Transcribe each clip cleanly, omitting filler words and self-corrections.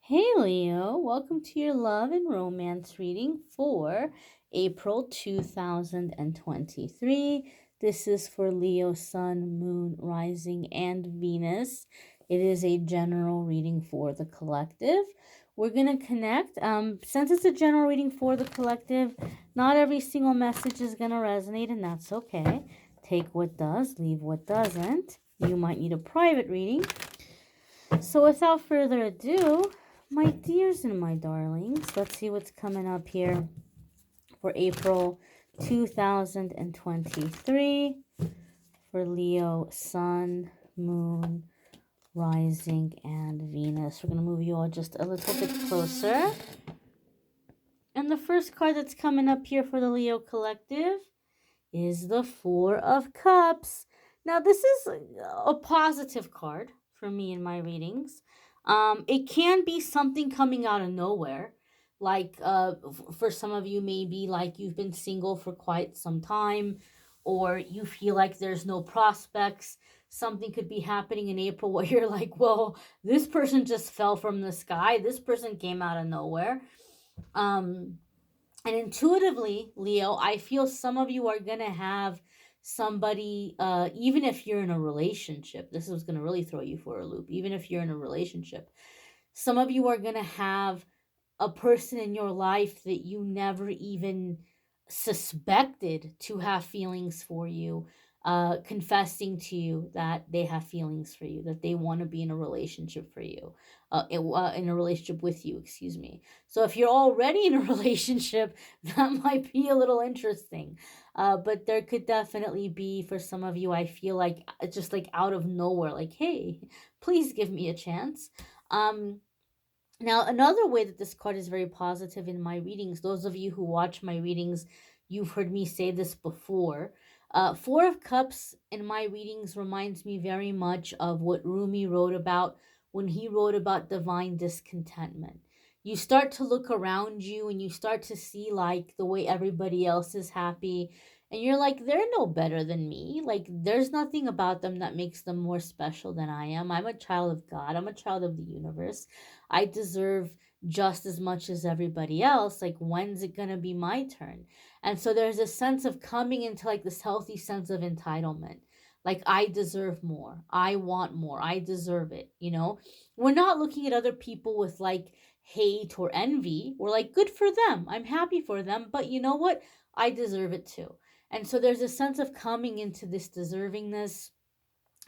Hey Leo, welcome to your love and romance reading for April 2023. This is for Leo, Sun, Moon, Rising, and Venus. It is a general reading for the collective. We're going to connect. Since it's a general reading for the collective, not every single message is going to resonate, and that's okay. Take what does, leave what doesn't. You might need a private reading. So without further ado, my dears and my darlings, let's see what's coming up here for April 2023 for Leo, Sun, Moon, Rising, and Venus. We're going to move you all just a little bit closer. And the first card that's coming up here for the Leo collective is the Four of Cups. Now, this is a positive card for me in my readings. It can be something coming out of nowhere. Like, for some of you, maybe like you've been single for quite some time, or you feel like there's no prospects. Something could be happening in April where you're like, well, this person just fell from the sky. This person came out of nowhere. And intuitively, Leo, I feel some of you are going to have somebody, even if you're in a relationship, this is going to really throw you for a loop. Even if you're in a relationship, some of you are going to have a person in your life that you never even suspected to have feelings for you, confessing to you that they have feelings for you, that they want to be in a relationship for you, in a relationship with you, excuse me. So if you're already in a relationship, that might be a little interesting. But there could definitely be, for some of you, I feel like just like out of nowhere, like, hey, please give me a chance. Now, another way that this card is very positive in my readings, those of you who watch my readings, you've heard me say this before. Four of Cups in my readings reminds me very much of what Rumi wrote about when he wrote about divine discontentment. You start to look around you and you start to see like the way everybody else is happy, and you're like, they're no better than me. Like, there's nothing about them that makes them more special than I am. I'm a child of God, I'm a child of the universe. I deserve just as much as everybody else. Like, when's it going to be my turn? And so there's a sense of coming into like this healthy sense of entitlement. Like, I deserve more. I want more. I deserve it. You know, we're not looking at other people with like hate or envy. We're like, good for them. I'm happy for them. But you know what? I deserve it too. And so there's a sense of coming into this deservingness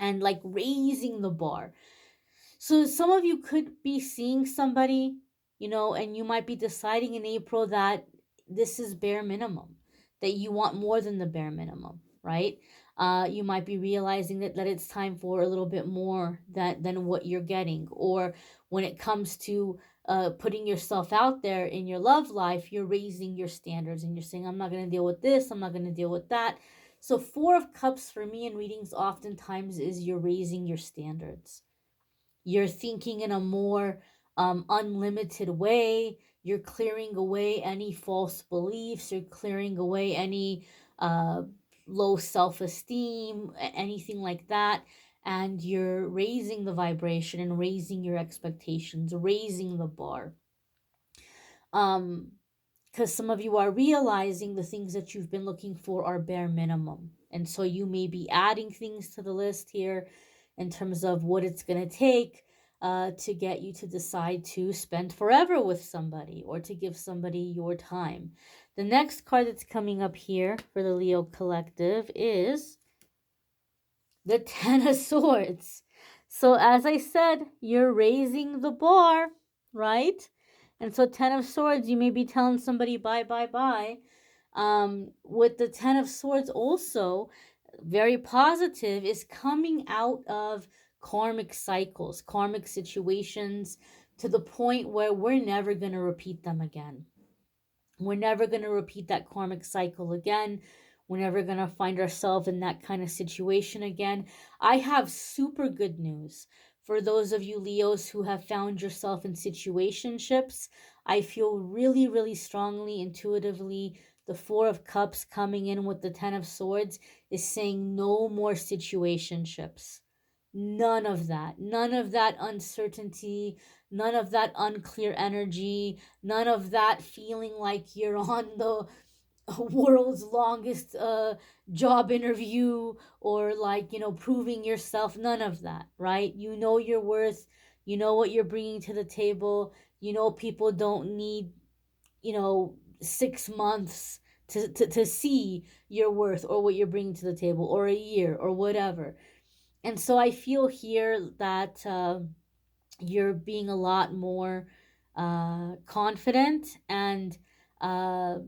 and like raising the bar. So some of you could be seeing somebody, and you might be deciding in April that this is bare minimum, that you want more than the bare minimum, right? You might be realizing that it's time for a little bit more than what you're getting. Or when it comes to putting yourself out there in your love life, you're raising your standards and you're saying, I'm not going to deal with this, I'm not going to deal with that. So Four of Cups for me in readings oftentimes is you're raising your standards. You're thinking in a more unlimited way. You're clearing away any false beliefs. You're clearing away any uh, low self esteem, anything like that. And you're raising the vibration and raising your expectations, raising the bar. Because some of you are realizing the things that you've been looking for are bare minimum. And so you may be adding things to the list here in terms of what it's going to take to get you to decide to spend forever with somebody or to give somebody your time. The next card that's coming up here for the Leo collective is the Ten of Swords. So as I said, you're raising the bar, right? And so Ten of Swords, you may be telling somebody bye, bye, bye. With the Ten of Swords also, very positive, is coming out of karmic cycles, karmic situations, to the point where we're never going to repeat them again. We're never going to repeat that karmic cycle again. We're never going to find ourselves in that kind of situation again. I have super good news for those of you Leos who have found yourself in situationships. I feel really, really strongly, intuitively, the Four of Cups coming in with the Ten of Swords is saying no more situationships. None of that. None of that uncertainty, none of that unclear energy, none of that feeling like you're on the world's longest job interview, or like, proving yourself. None of that, right? You know your worth. You know what you're bringing to the table. People don't need 6 months to see your worth or what you're bringing to the table, or a year or whatever. And so I feel here that you're being a lot more confident, and uh,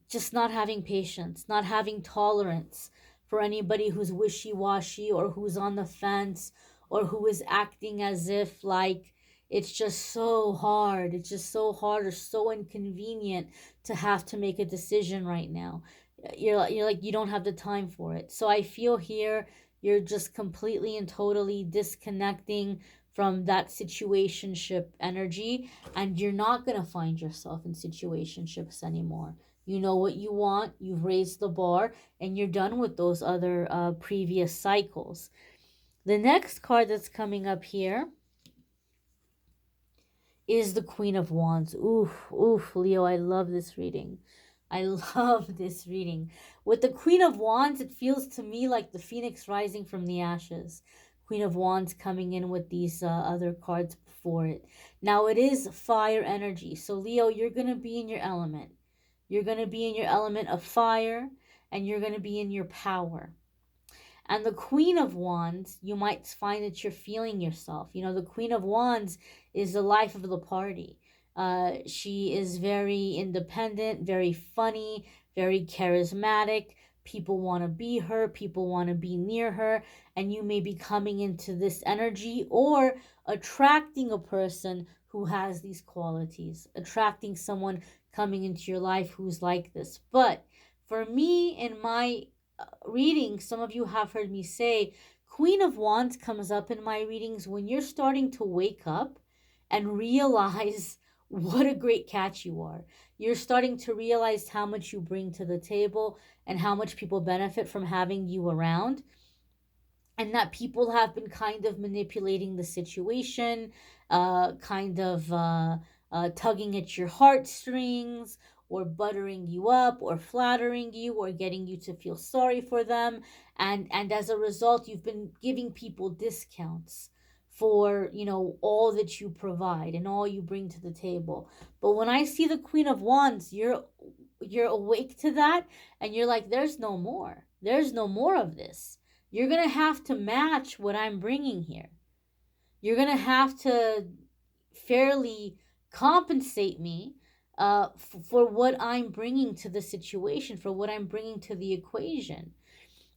just not having patience, not having tolerance for anybody who's wishy washy, or who's on the fence, or who is acting as if like it's just so hard. It's just so hard or so inconvenient to have to make a decision right now. You're like, you don't have the time for it. So I feel here you're just completely and totally disconnecting from that situationship energy, and you're not going to find yourself in situationships anymore. You know what you want, you've raised the bar, and you're done with those other previous cycles. The next card that's coming up here is the Queen of Wands. Oof, oof, Leo, I love this reading. I love this reading. With the Queen of Wands, it feels to me like the phoenix rising from the ashes. Queen of Wands coming in with these other cards before it. Now, it is fire energy. So, Leo, you're going to be in your element. You're going to be in your element of fire, and you're going to be in your power. And the Queen of Wands, you might find that you're feeling yourself. The Queen of Wands is the life of the party. She is very independent, very funny, very charismatic. People want to be her, people want to be near her, and you may be coming into this energy, or attracting a person who has these qualities, attracting someone coming into your life who's like this. But for me, in my reading, some of you have heard me say, Queen of Wands comes up in my readings when you're starting to wake up and realize what a great catch you are. You're starting to realize how much you bring to the table, and how much people benefit from having you around, and that people have been kind of manipulating the situation, kind of tugging at your heartstrings, or buttering you up, or flattering you, or getting you to feel sorry for them, and as a result, you've been giving people discounts for all that you provide and all you bring to the table. But when I see the Queen of Wands, you're awake to that, and you're like, there's no more. There's no more of this. You're going to have to match what I'm bringing here. You're going to have to fairly compensate me for what I'm bringing to the situation, for what I'm bringing to the equation.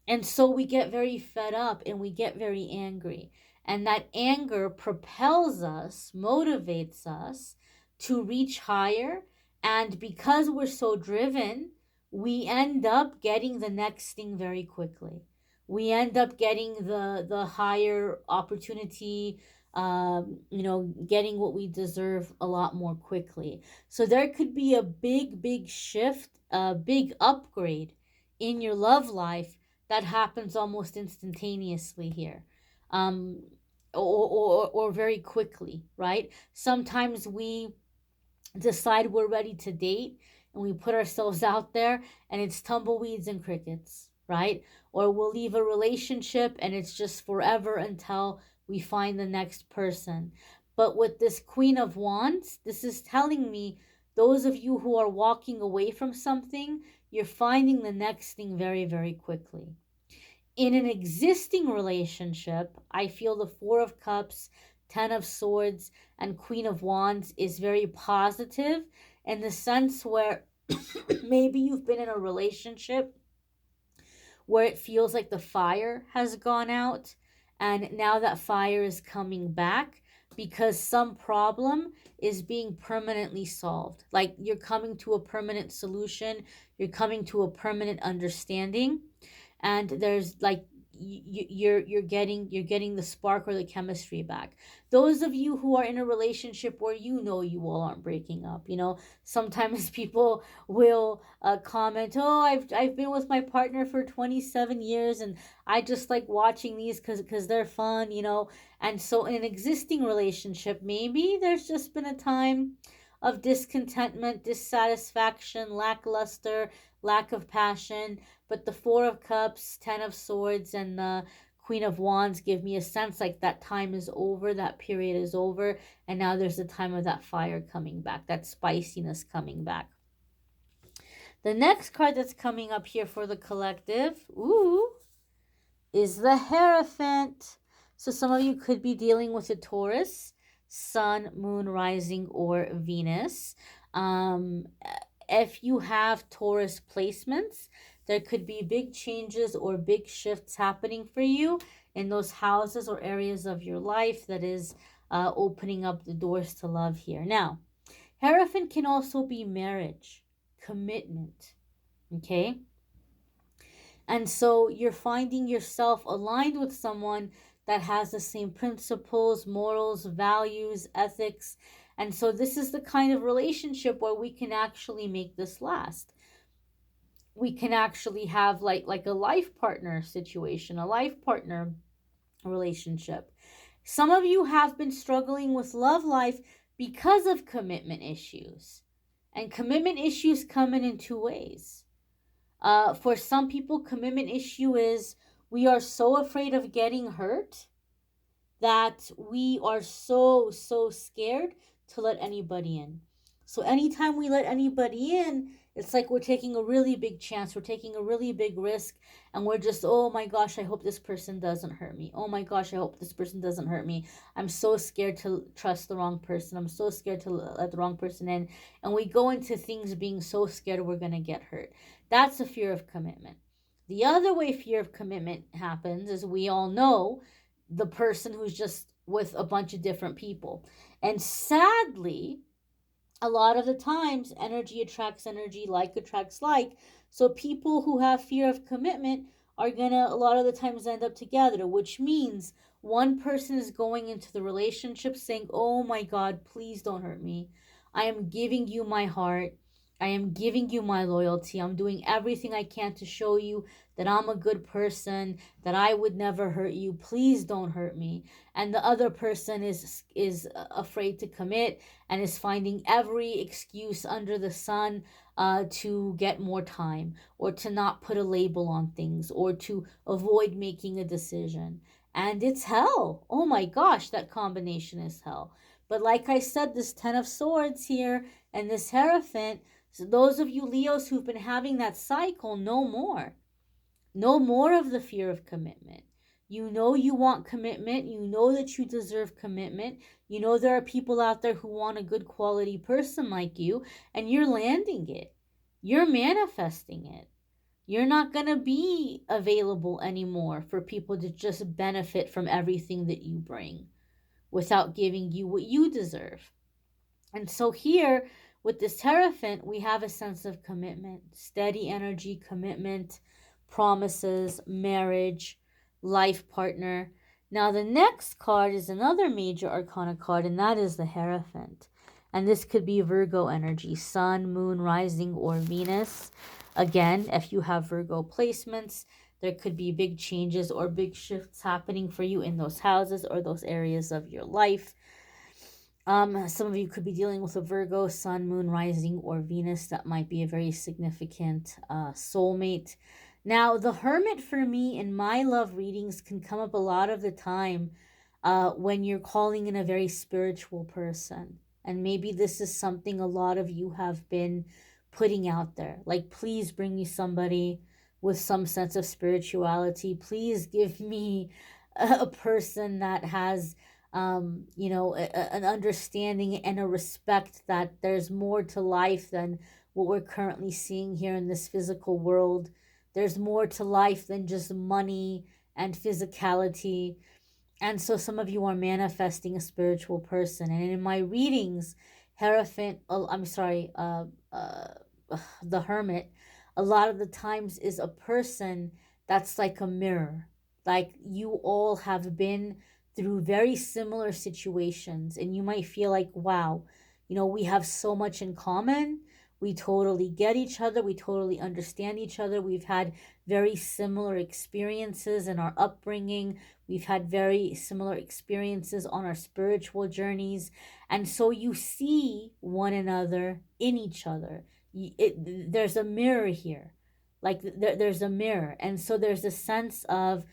And so we get very fed up, and we get very angry. And that anger propels us, motivates us to reach higher. And because we're so driven, we end up getting the next thing very quickly. We end up getting the higher opportunity, getting what we deserve a lot more quickly. So there could be a big shift, a big upgrade in your love life that happens almost instantaneously here, um, or very quickly, right? Sometimes we decide we're ready to date, and we put ourselves out there, and it's tumbleweeds and crickets, right? Or we'll leave a relationship, and it's just forever until we find the next person. But with this Queen of Wands, this is telling me, those of you who are walking away from something, you're finding the next thing very quickly. In an existing relationship, I feel the Four of Cups, Ten of Swords, and Queen of Wands is very positive, in the sense where maybe you've been in a relationship where it feels like the fire has gone out, and now that fire is coming back because some problem is being permanently solved. Like, you're coming to a permanent solution, you're coming to a permanent understanding, and there's like, you're getting the spark or the chemistry back. Those of you who are in a relationship where you all aren't breaking up, sometimes people will comment, oh, I've been with my partner for 27 years and I just like watching these because they're fun. And so in an existing relationship, maybe there's just been a time of discontentment, dissatisfaction, lackluster, lack of passion. But the Four of Cups, Ten of Swords, and the Queen of Wands give me a sense like that time is over, that period is over, and now there's the time of that fire coming back, that spiciness coming back. The next card that's coming up here for the collective, is the Hierophant. So some of you could be dealing with a Taurus, Sun, Moon, Rising, or Venus. If you have Taurus placements, there could be big changes or big shifts happening for you in those houses or areas of your life that is opening up the doors to love here. Now, Hierophant can also be marriage, commitment, okay? And so you're finding yourself aligned with someone that has the same principles, morals, values, ethics. And so this is the kind of relationship where we can actually make this last. We can actually have like a life partner situation, a life partner relationship. Some of you have been struggling with love life because of commitment issues. And commitment issues come in two ways. For some people, commitment issue is we are so afraid of getting hurt that we are so scared to let anybody in. So anytime we let anybody in, it's like we're taking a really big chance, we're taking a really big risk, and we're just, oh my gosh, I hope this person doesn't hurt me. Oh my gosh, I hope this person doesn't hurt me. I'm so scared to trust the wrong person. I'm so scared to let the wrong person in. And we go into things being so scared we're going to get hurt. That's a fear of commitment. The other way fear of commitment happens is we all know the person who's just with a bunch of different people. And sadly, a lot of the times energy attracts energy, like attracts like. So people who have fear of commitment are gonna a lot of the times end up together, which means one person is going into the relationship saying, oh my God, please don't hurt me. I am giving you my heart. I am giving you my loyalty. I'm doing everything I can to show you that I'm a good person, that I would never hurt you. Please don't hurt me. And the other person is afraid to commit and is finding every excuse under the sun to get more time, or to not put a label on things, or to avoid making a decision. And it's hell. Oh my gosh, that combination is hell. But like I said, this Ten of Swords here and this Hierophant, so those of you Leos who've been having that cycle, no more. No more of the fear of commitment. You know you want commitment. You know that you deserve commitment. You know there are people out there who want a good quality person like you, and you're landing it. You're manifesting it. You're not going to be available anymore for people to just benefit from everything that you bring without giving you what you deserve. And so here with this Hierophant, we have a sense of commitment, steady energy, commitment, promises, marriage, life partner. Now the next card is another major arcana card, and that is the Hierophant. And this could be Virgo energy, Sun, Moon, Rising, or Venus. Again, if you have Virgo placements, there could be big changes or big shifts happening for you in those houses or those areas of your life. Some of you could be dealing with a Virgo, Sun, Moon, Rising, or Venus. That might be a very significant soulmate. Now, the Hermit for me in my love readings can come up a lot of the time when you're calling in a very spiritual person. And maybe this is something a lot of you have been putting out there. Like, please bring me somebody with some sense of spirituality. Please give me a person that has an understanding and a respect that there's more to life than what we're currently seeing here in this physical world. There's more to life than just money and physicality. And so some of you are manifesting a spiritual person. And in my readings, the Hermit, a lot of the times is a person that's like a mirror. like you all have been through very similar situations, and you might feel like, wow, we have so much in common. We totally get each other. We totally understand each other. We've had very similar experiences in our upbringing. We've had very similar experiences on our spiritual journeys. And so you see one another in each other. There's a mirror here. Like there's a mirror. And so there's a sense of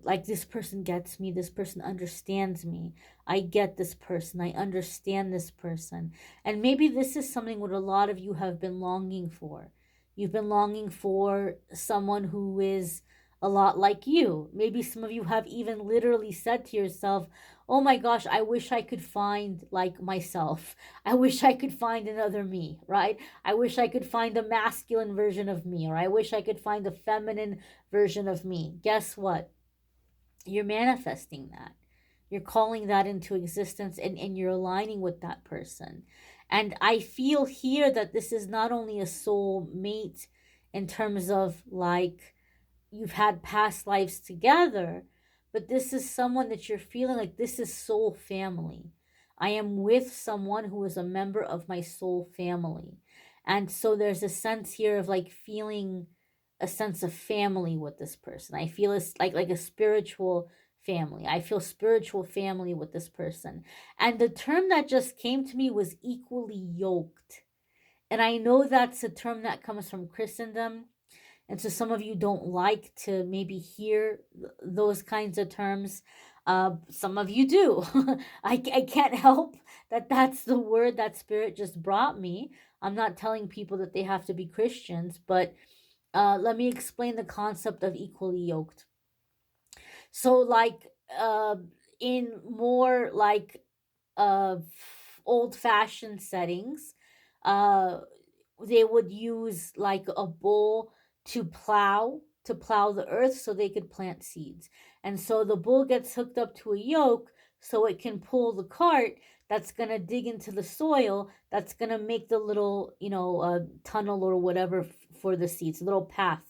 like this person gets me, this person understands me, I get this person, I understand this person. And maybe this is something what a lot of you have been longing for. You've been longing for someone who is a lot like you. Maybe some of you have even literally said to yourself, oh my gosh, I wish I could find like myself. I wish I could find another me, right? I wish I could find a masculine version of me, or I wish I could find a feminine version of me. Guess what? You're manifesting that. You're calling that into existence, and you're aligning with that person. And I feel here that this is not only a soul mate in terms of like you've had past lives together, but this is someone that you're feeling like this is soul family. I am with someone who is a member of my soul family. And so there's a sense here of like feeling a sense of family with this person. I feel it's like a spiritual family. I feel spiritual family with this person. And the term that just came to me was equally yoked. And I know that's a term that comes from Christendom, and so some of you don't like to maybe hear those kinds of terms. Some of you do. I can't help that that's the word that Spirit just brought me. I'm not telling people that they have to be Christians, but let me explain the concept of equally yoked. So, like, in more like old fashioned settings, uh, they would use like a bull to plow the earth so they could plant seeds. And so the bull gets hooked up to a yoke so it can pull the cart that's going to dig into the soil, that's going to make the little tunnel or whatever for the seeds, little path.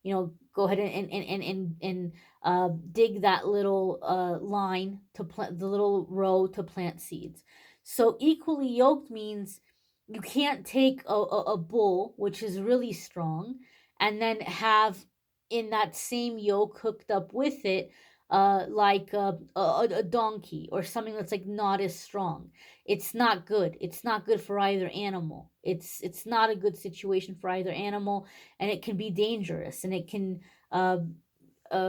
Go ahead and dig that little line to plant the little row to plant seeds. So equally yoked means you can't take a bull, which is really strong, and then have in that same yoke hooked up with it like a donkey or something that's like not as strong. It's not good. It's not good for either animal. It's not a good situation for either animal, and it can be dangerous, and it can uh,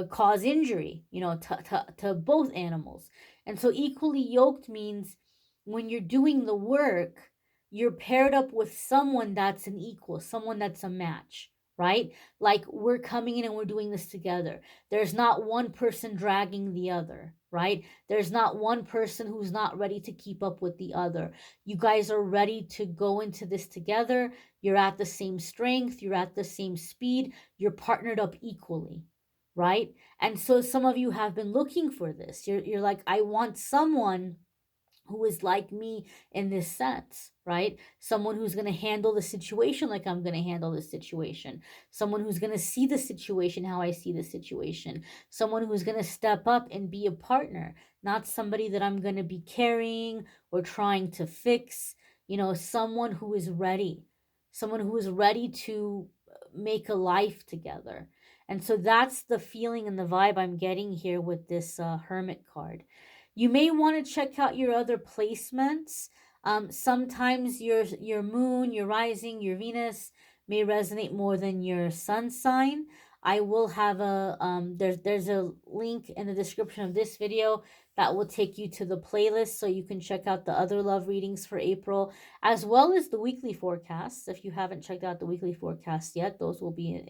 cause injury, to both animals. And so equally yoked means when you're doing the work, you're paired up with someone that's an equal, someone that's a match, right? Like we're coming in and we're doing this together. There's not one person dragging the other, right? There's not one person who's not ready to keep up with the other. You guys are ready to go into this together. You're at the same strength, you're at the same speed, you're partnered up equally, right? And so some of you have been looking for this. You're like, I want someone who is like me in this sense, right? Someone who's going to handle the situation like I'm going to handle the situation. Someone who's going to see the situation how I see the situation. Someone who's going to step up and be a partner, not somebody that I'm going to be carrying or trying to fix. Someone who is ready. Someone who is ready to make a life together. And so that's the feeling and the vibe I'm getting here with this Hermit card. You may want to check out your other placements. Sometimes your moon, your rising, your Venus may resonate more than your sun sign. I will have there's a link in the description of this video that will take you to the playlist so you can check out the other love readings for April, as well as the weekly forecasts. If you haven't checked out the weekly forecasts yet, those will be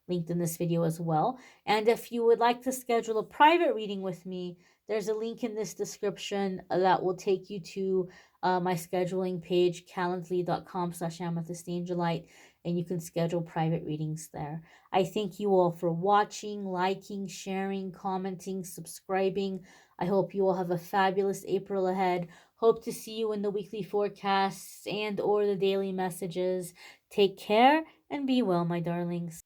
linked in this video as well. And if you would like to schedule a private reading with me, there's a link in this description that will take you to my scheduling page, calendly.com/amethystangelite, and you can schedule private readings there. I thank you all for watching, liking, sharing, commenting, subscribing. I hope you all have a fabulous April ahead. Hope to see you in the weekly forecasts and or the daily messages. Take care and be well, my darlings.